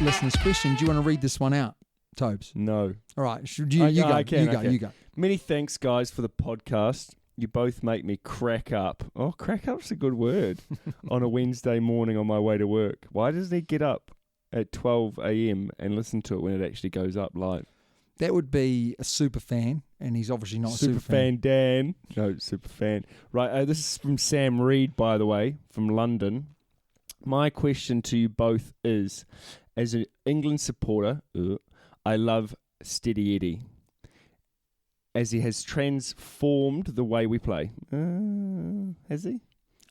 listener's question. Do you want to read this one out, Tobes? No. All right. You go. Many thanks, guys, for the podcast. You both make me crack up. Oh, crack up's a good word. On a Wednesday morning on my way to work. Why doesn't he get up at 12 a.m. and listen to it when it actually goes up live? That would be a super fan, and he's obviously not a super fan. Dan. No, super fan. Right, this is from Sam Reed, by the way, from London. My question to you both is, as an England supporter, I love Steady Eddie, as he has transformed the way we play. Has he?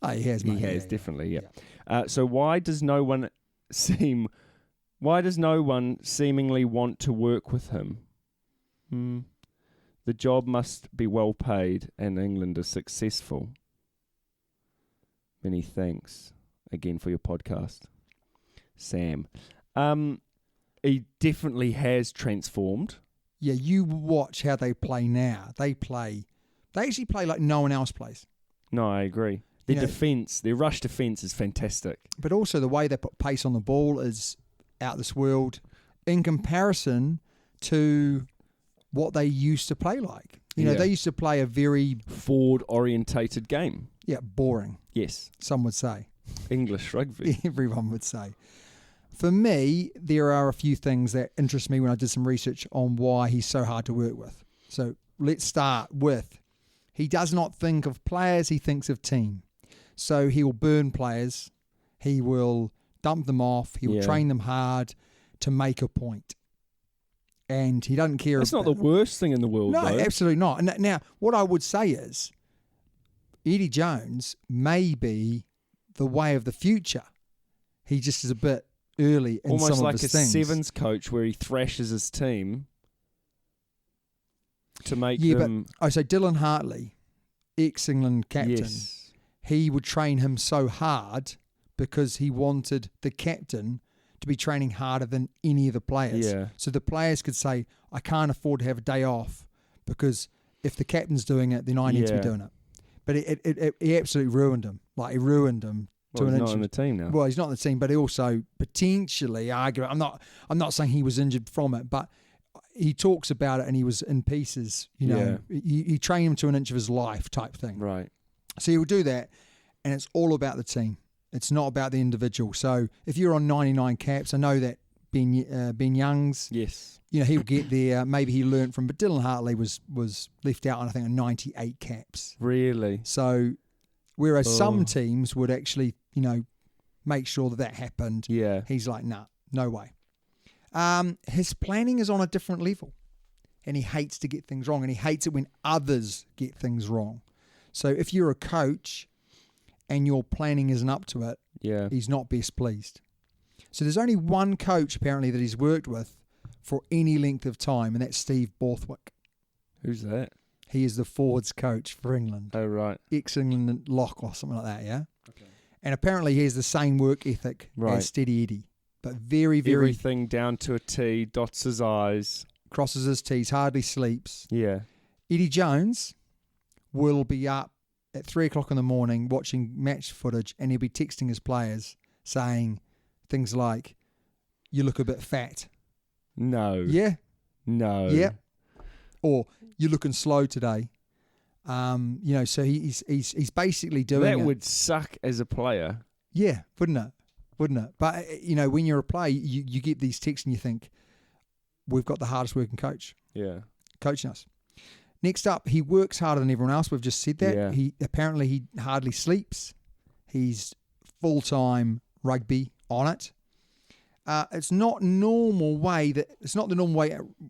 Oh, he has, mate. He has, definitely, yeah. So why does no one seemingly want to work with him? The job must be well paid and England is successful. Many thanks again for your podcast, Sam. He definitely has transformed. Yeah, you watch how they play now. They actually play like no one else plays. No, I agree. Their defence, their rush defence is fantastic. But also the way they put pace on the ball is out this world in comparison to what they used to play like. You know, they used to play a very forward-orientated game. Yeah, boring. Yes. Some would say. English rugby. Everyone would say. For me, there are a few things that interest me when I did some research on why he's so hard to work with. So let's start with, he does not think of players, he thinks of team. So he will burn players, he will dump them off, he will train them hard to make a point. And he doesn't care. That's not the worst thing in the world, No, though. absolutely not. And now, what I would say is, Eddie Jones may be the way of the future. He just is a bit early in almost some like of his a things. sevens coach where he thrashes his team to make them... But so Dylan Hartley, ex-England captain, he would train him so hard because he wanted the captain to be training harder than any of the players. Yeah. So the players could say, I can't afford to have a day off because if the captain's doing it, then I need to be doing it. But he absolutely ruined him. Like, he ruined him. Well, he's not in the team now. Well, he's not in the team, but he also potentially I'm not saying he was injured from it, but he talks about it and he was in pieces. You know, he trained him to an inch of his life type thing. Right. So he will do that, and it's all about the team. It's not about the individual. So if you're on 99 caps, I know that Ben Youngs, you know, he'll get there. Maybe he learnt from, but Dylan Hartley was left out on, I think, on 98 caps. Really? So whereas some teams would actually, you know, make sure that happened. Yeah. He's like, nah, no way. His planning is on a different level, and he hates to get things wrong, and he hates it when others get things wrong. So if you're a coach and your planning isn't up to it, he's not best pleased. So there's only one coach apparently that he's worked with for any length of time, and that's Steve Borthwick. Who's that? He is the forwards coach for England. Oh, right. Ex-England lock or something like that, yeah? Okay. And apparently he has the same work ethic as Steady Eddie, but very, very... Everything down to a T, dots his I's. Crosses his T's, hardly sleeps. Yeah. Eddie Jones will be up at 3 o'clock in the morning watching match footage, and he'll be texting his players saying things like, you look a bit fat. No. Yeah. No. Yeah. Or, you're looking slow today. You know, so he's basically doing that would suck as a player. Yeah, wouldn't it? But, you know, when you're a player, you get these texts and you think, we've got the hardest working coach. Yeah. Coaching us. Next up, he works harder than everyone else. We've just said that. Yeah. He hardly sleeps. He's full-time rugby on it. It's not the normal way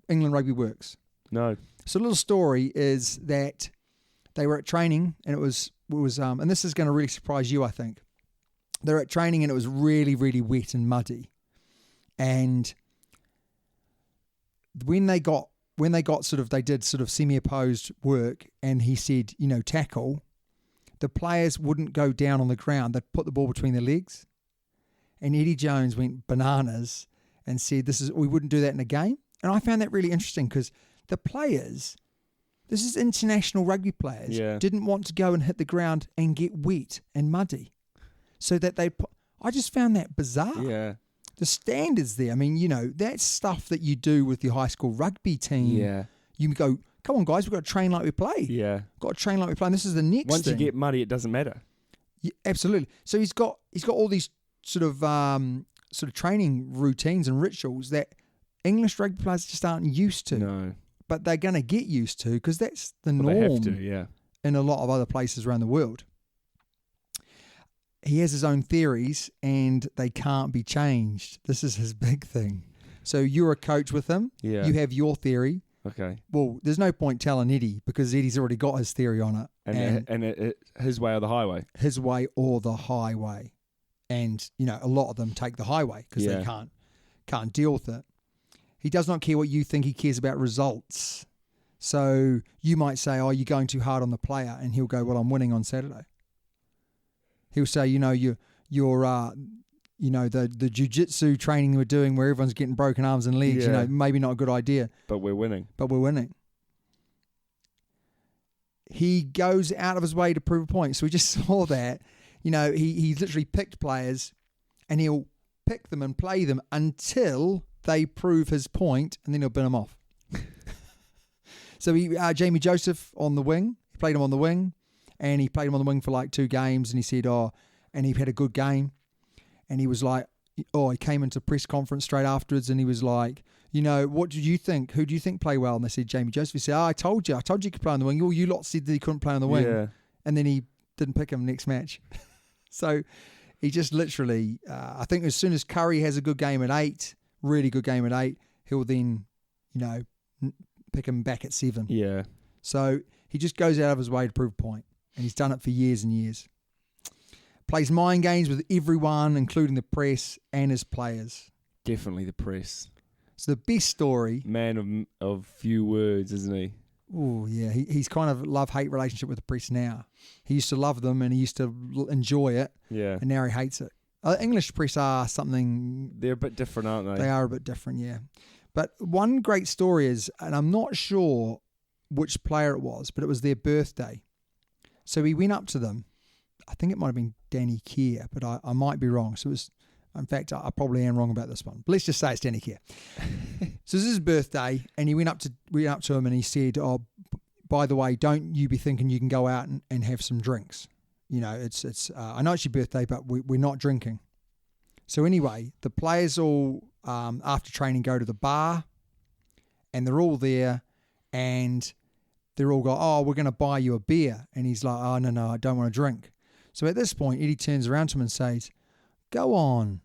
England rugby works. No. So a little story is that they were at training, and it was and this is going to really surprise you, I think. They were at training and it was really, really wet and muddy. And when they did sort of semi-opposed work, and he said, you know, tackle, the players wouldn't go down on the ground. They'd put the ball between their legs. And Eddie Jones went bananas and said, we wouldn't do that in a game. And I found that really interesting because the players, this is international rugby players, didn't want to go and hit the ground and get wet and muddy. So that I just found that bizarre. Yeah. the standards there. I mean, that's stuff that you do with your high school rugby team. Yeah. You go, come on, guys, we've got to train like we play. Yeah. Got to train like we play. And this is the next Once thing. you get muddy, it doesn't matter. Yeah, absolutely. So he's got all these sort of training routines and rituals that English rugby players just aren't used to. No. But they're going to get used to because that's the norm. They have to, yeah. In a lot of other places around the world. He has his own theories and they can't be changed. This is his big thing. So you're a coach with him. Yeah. You have your theory. Okay. Well, there's no point telling Eddie because Eddie's already got his theory on it. And his way or the highway. His way or the highway. And, a lot of them take the highway because they can't deal with it. He does not care what you think. He cares about results. So you might say, oh, you're going too hard on the player. And he'll go, well, I'm winning on Saturday. He'll say, you're the jiu-jitsu training we're doing where everyone's getting broken arms and legs, maybe not a good idea. But we're winning. He goes out of his way to prove a point. So we just saw that. He literally picked players and he'll pick them and play them until they prove his point and then he'll bin them off. So Jamie Joseph on the wing, he played him on the wing. And he played him on the wing for like 2 games and he said, and he had a good game. And he was like, he came into press conference straight afterwards and he was like, what did you think? Who do you think play well? And they said, Jamie Joseph. He said, I told you he could play on the wing. You lot said that he couldn't play on the wing. Yeah. And then he didn't pick him next match. So he just literally, I think as soon as Curry has a good game at 8, really good game at 8, he'll then, pick him back at 7. Yeah. So he just goes out of his way to prove a point. And he's done it for years and years. Plays mind games with everyone, including the press and his players. Definitely the press. So the best story... Man of few words, isn't he? Oh, yeah. He's kind of love-hate relationship with the press now. He used to love them and he used to enjoy it. Yeah. And now he hates it. English press are something... They're a bit different, aren't they? They are a bit different, yeah. But one great story is, and I'm not sure which player it was, but it was their birthday. So he went up to them. I think it might have been Danny Kerr, but I might be wrong. So it was, in fact, I probably am wrong about this one. But let's just say it's Danny Kerr. So this is his birthday, and he went up to him and he said, "Oh, by the way, don't you be thinking you can go out and have some drinks. It's I know it's your birthday, but we're not drinking." So anyway, the players all after training go to the bar, and they're all there, and they're all go, "Oh, we're going to buy you a beer." And he's like, "Oh, no, I don't want to drink." So at this point, Eddie turns around to him and says, "Go on,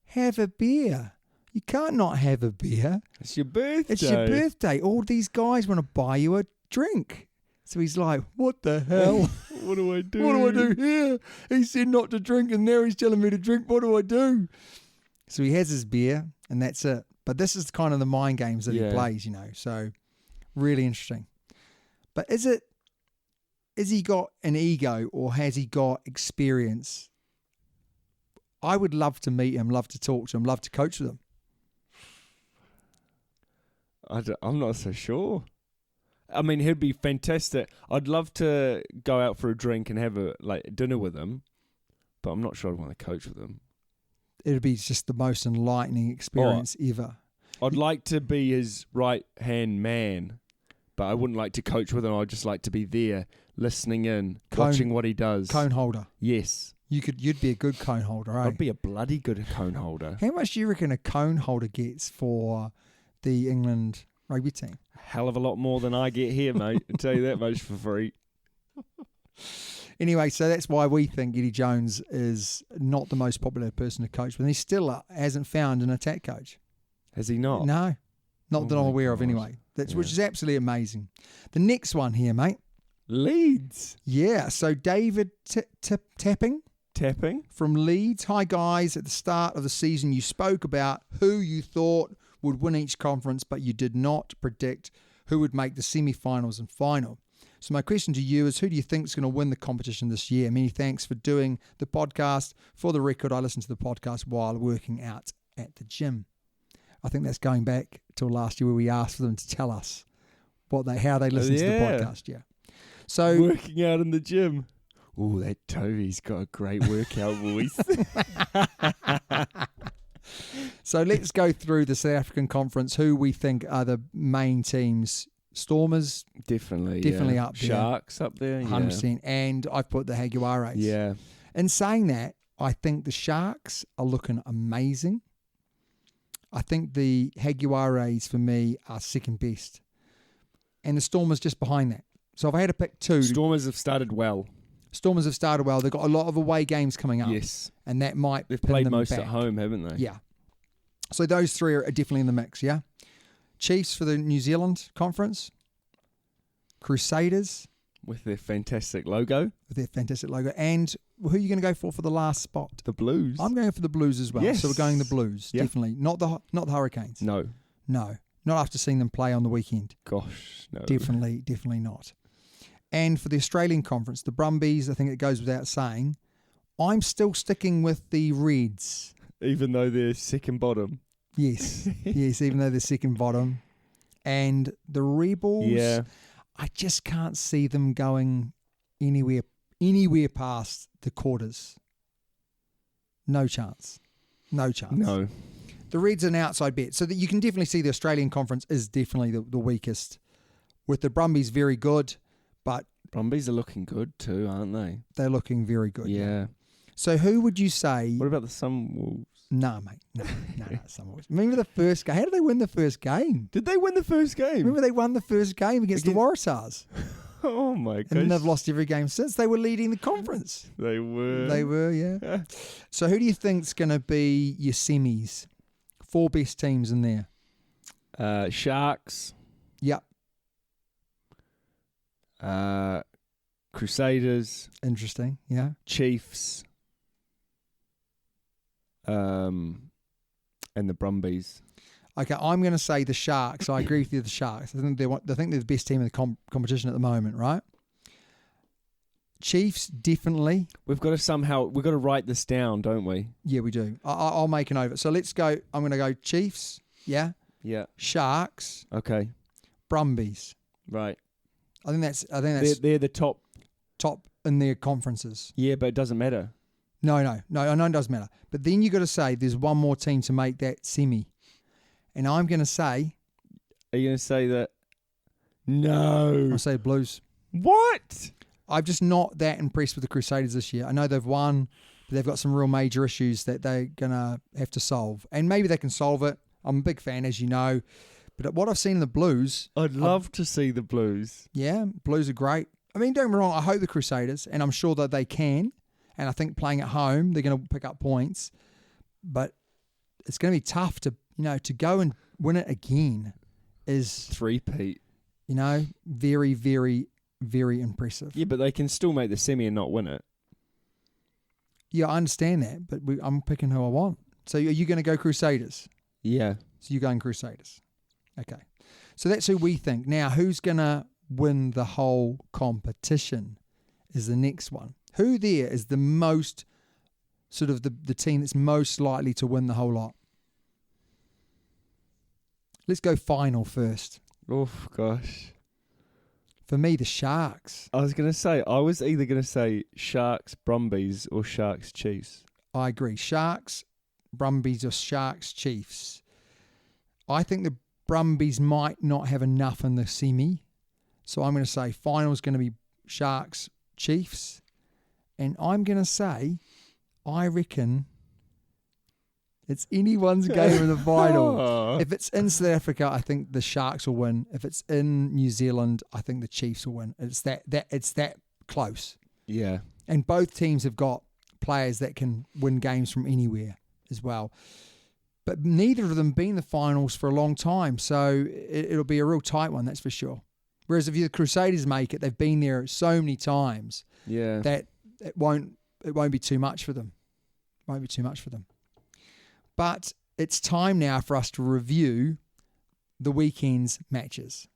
have a beer. You can't not have a beer. It's your birthday. It's your birthday. All these guys want to buy you a drink." So he's like, "What the hell? What do I do? What do I do here? He said not to drink and now he's telling me to drink. What do I do?" So he has his beer and that's it. But this is kind of the mind games that he plays, So really interesting. But is he got an ego or has he got experience? I would love to meet him, love to talk to him, love to coach with him. I'm not so sure. I mean, he'd be fantastic. I'd love to go out for a drink and have a dinner with him, but I'm not sure I'd want to coach with him. It'd be just the most enlightening experience ever. I'd like to be his right-hand man, but I wouldn't like to coach with him. I'd just like to be there, listening in, watching what he does. Cone holder. Yes. You'd be a good cone holder, eh? I'd be a bloody good cone holder. How much do you reckon a cone holder gets for the England rugby team? A hell of a lot more than I get here, mate. I'll tell you that much for free. Anyway, so that's why we think Eddie Jones is not the most popular person to coach with. And he still hasn't found an attack coach. Has he not? No. Not that I'm aware of anyway. Which is absolutely amazing. The next one here, mate. Leeds. Yeah, so David Tapping from Leeds. Hi, guys. At the start of the season, you spoke about who you thought would win each conference, but you did not predict who would make the semi-finals and final. So my question to you is, who do you think is going to win the competition this year? Many thanks for doing the podcast. For the record, I listened to the podcast while working out at the gym. I think that's going back till last year where we asked for them to tell us how they listened to the podcast. Yeah. So working out in the gym. Oh, that Toby's got a great workout voice. So let's go through the South African Conference, who we think are the main teams. Stormers, Definitely up there. Sharks up there, 100%. And I've put the Jaguares. Yeah. In saying that, I think the Sharks are looking amazing. I think the Jaguares, for me, are second best. And the Stormers just behind that. So if I had to pick two... Stormers have started well. They've got a lot of away games coming up. Yes. And that might They've pin played them most back. at home, haven't they? Yeah. So those three are definitely in the mix, yeah? Chiefs for the New Zealand Conference. Crusaders. With their fantastic logo. And who are you going to go for the last spot? The Blues. I'm going for the Blues as well. Yes. So we're going the Blues, Yeah. definitely. Not the Hurricanes. No. Not after seeing them play on the weekend. Gosh, no. Definitely not. And for the Australian Conference, the Brumbies, I think it goes without saying, I'm still sticking with the Reds. Even though they're second bottom. Yes, even though they're second bottom. And the Rebels, I just can't see them going anywhere past the quarters. No chance. No. The Reds are an outside bet. So that you can definitely see the Australian Conference is definitely the weakest. With the Brumbies very good, but... Brumbies are looking good too, aren't they? They're looking very good. Yeah. So who would you say... What about the Sunwolves? No, mate. No, Sunwolves. Remember the first game? How did they win the first game? Did they win the first game? Remember they won the first game against the Waratahs? Oh my gosh. And then they've lost every game since. They were leading the conference. They were, yeah. So who do you think's going to be your semis? 4 best teams in there. Sharks. Yep. Crusaders. Interesting, yeah. Chiefs. And the Brumbies. Okay, I'm going to say the Sharks. I agree with you, the Sharks. I think they're the best team in the competition at the moment, right? Chiefs, definitely. We've got to write this down, don't we? Yeah, we do. I'll make an over. So let's go. I'm going to go Chiefs, yeah? Yeah. Sharks. Okay. Brumbies. Right. I think that's they're the top in their conferences. Yeah, but it doesn't matter. No, I know it does matter. But then you got to say there's one more team to make that semi. And I'm going to say... Are you going to say that? No. I'll say Blues. What? I'm just not that impressed with the Crusaders this year. I know they've won, but they've got some real major issues that they're going to have to solve. And maybe they can solve it. I'm a big fan, as you know. But what I've seen in the Blues... I'd love to see the Blues. Yeah, Blues are great. I mean, don't get me wrong, I hope the Crusaders, and I'm sure that they can. And I think playing at home, they're going to pick up points. But it's going to be tough to go and win it again is... Three-peat. Very, very, very impressive. Yeah, but they can still make the semi and not win it. Yeah, I understand that, but I'm picking who I want. So are you going to go Crusaders? Yeah. So you're going Crusaders. Okay. So that's who we think. Now, who's going to win the whole competition is the next one. Who there is the most, sort of the team that's most likely to win the whole lot? Let's go final first. Oh, gosh. For me, the Sharks. I was either going to say Sharks, Brumbies or Sharks, Chiefs. I agree. Sharks, Brumbies or Sharks, Chiefs. I think the Brumbies might not have enough in the semi. So I'm going to say final's going to be Sharks, Chiefs. And I'm going to say, I reckon it's anyone's game in the final. If it's in South Africa, I think the Sharks will win. If it's in New Zealand, I think the Chiefs will win. It's that close. Yeah. And both teams have got players that can win games from anywhere as well. But neither of them been in the finals for a long time, so it'll be a real tight one, that's for sure. Whereas if the Crusaders make it, they've been there so many times that it won't be too much for them. Won't be too much for them. But it's time now for us to review the weekend's matches.